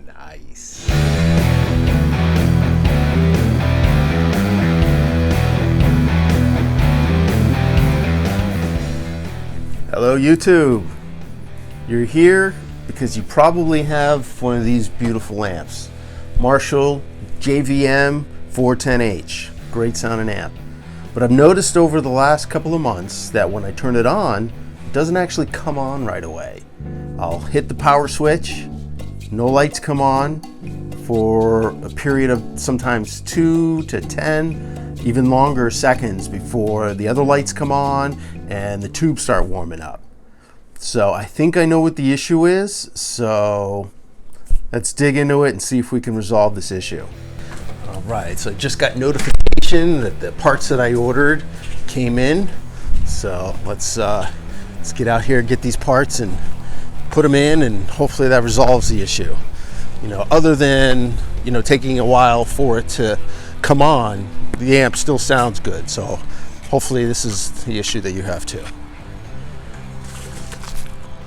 Nice. Hello YouTube. You're here because you probably have one of these beautiful amps. Marshall JVM 410H. Great sounding amp. But I've noticed over the last couple of months that when I turn it on, it doesn't actually come on right away. I'll hit the power switch, no lights come on for a period of sometimes 2 to 10, even longer seconds before the other lights come on and the tubes start warming up. So I think I know what the issue is, so let's dig into it and see if we can resolve this issue. All right, so I just got notification that the parts that I ordered came in. So let's get out here, get these parts and put them in, and hopefully that resolves the issue. You know, other than, you know, taking a while for it to come on, the amp still sounds good. So hopefully this is the issue that you have too.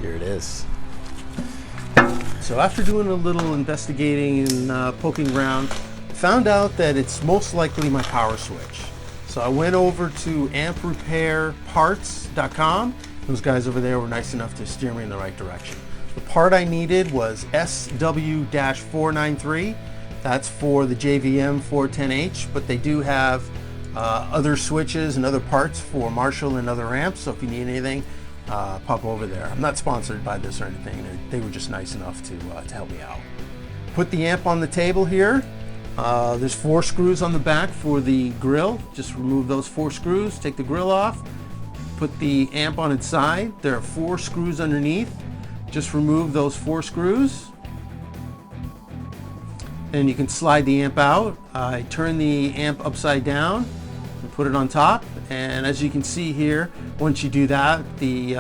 Here it is. So after doing a little investigating and poking around, found out that it's most likely my power switch. So I went over to amprepairparts.com. Those guys over there were nice enough to steer me in the right direction. The part I needed was SW-493. That's for the JVM 410H, but they do have other switches and other parts for Marshall and other amps. So if you need anything, pop over there. I'm not sponsored by this or anything. They were just nice enough to help me out. Put the amp on the table here. There's 4 screws on the back for the grill. Just remove those 4 screws, take the grill off, put the amp on its side. There are 4 screws underneath. Just remove those 4 screws. And you can slide the amp out. I turn the amp upside down and put it on top. And as you can see here, once you do that, the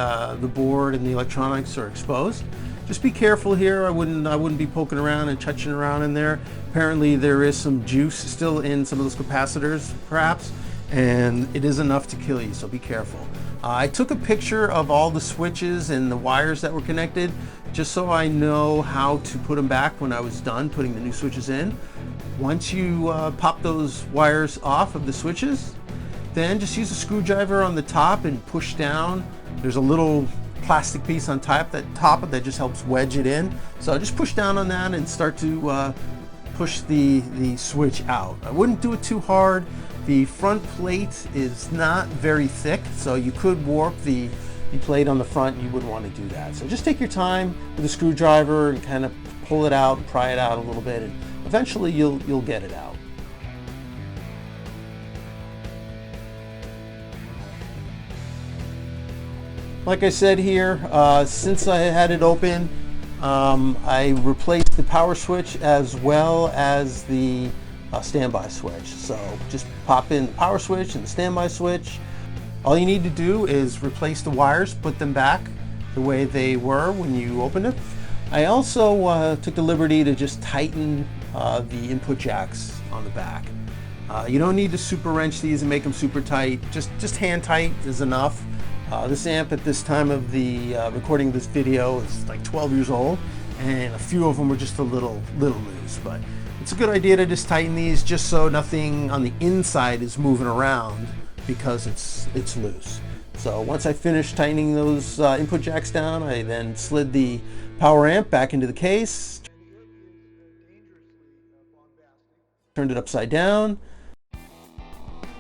board and the electronics are exposed. Just be careful here. I wouldn't be poking around and touching around in there. Apparently there is some juice still in some of those capacitors, perhaps, and it is enough to kill you, so be careful. I took a picture of all the switches and the wires that were connected, just so I know how to put them back when I was done putting the new switches in. Once you pop those wires off of the switches, then just use a screwdriver on the top and push down. There's a little plastic piece on top that just helps wedge it in. So just push down on that and start to push the switch out. I wouldn't do it too hard. The front plate is not very thick, so you could warp the plate on the front. You wouldn't want to do that. So just take your time with a screwdriver and kind of pull it out and pry it out a little bit, and eventually you'll get it out. Like I said here, since I had it open, I replaced the power switch as well as the standby switch. So just pop in the power switch and the standby switch. All you need to do is replace the wires, put them back the way they were when you opened it. I also took the liberty to just tighten the input jacks on the back. You don't need to super wrench these and make them super tight. Just hand tight is enough. This amp at this time of the recording of this video is like 12 years old, and a few of them were just a little loose, but it's a good idea to just tighten these just so nothing on the inside is moving around because it's loose. So once I finished tightening those input jacks down, I then slid the power amp back into the case, turned it upside down.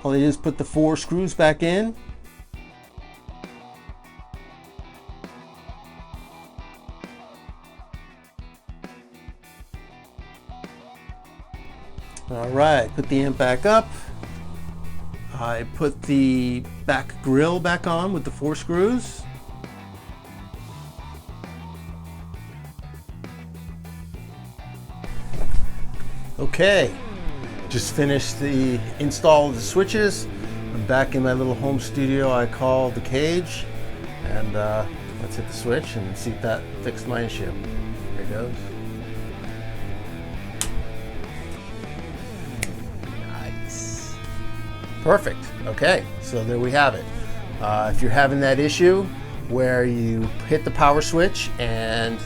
All I did is put the 4 screws back in. All right, put the amp back up. I put the back grill back on with the 4 screws. Okay, just finished the install of the switches. I'm back in my little home studio I call the cage, and let's hit the switch and see if that fixed my issue. Here it goes. Nice. Perfect. Okay, so there we have it. If you're having that issue where you hit the power switch and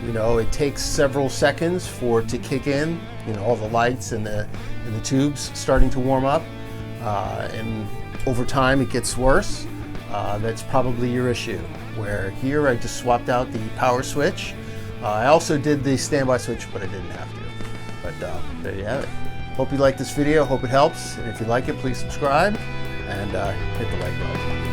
You know, it takes several seconds for it to kick in. You know, all the lights and the tubes starting to warm up, and over time it gets worse. That's probably your issue. Where here I just swapped out the power switch. I also did the standby switch, but I didn't have to. But there you have it. Hope you like this video. Hope it helps. And if you like it, please subscribe and hit the like button.